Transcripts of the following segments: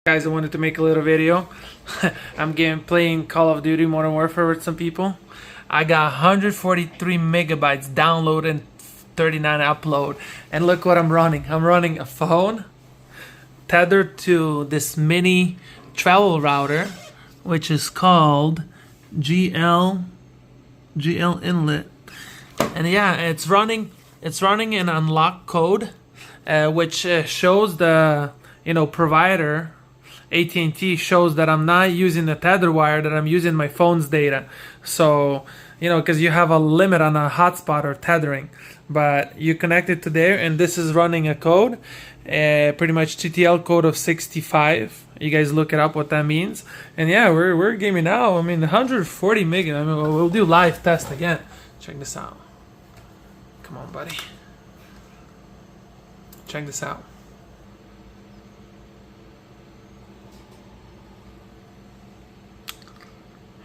Guys, I wanted to make a little video. I'm playing Call of Duty Modern Warfare with some people. I got 143 megabytes download and 39 upload, and look what I'm running. I'm running a phone tethered to this mini travel router, which is called GL-MT1300, and yeah, it's running an unlock code, which shows the provider. AT&T shows that I'm not using the tether wire, that I'm using my phone's data. So, because you have a limit on a hotspot or tethering, but you connect it to there, and this is running a code, pretty much TTL code of 65. You guys look it up what that means. And yeah, we're gaming now. I mean, 140 meg. I mean, we'll do live test again. Check this out. Come on, buddy. Check this out.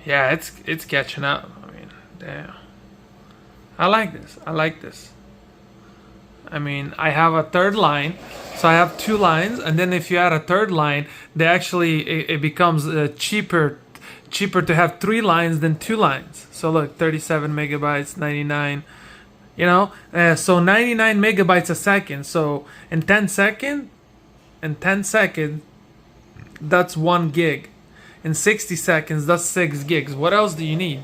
Yeah, it's catching up. I mean, damn. I like this. I like this. I mean, I have a third line, so I have two lines, and then if you add a third line, they actually it becomes cheaper to have three lines than two lines. So look, 37 megabytes, 99. So 99 megabytes a second. So in 10 seconds, that's 1 gig. In 60 seconds, that's 6 gigs. What else do you need?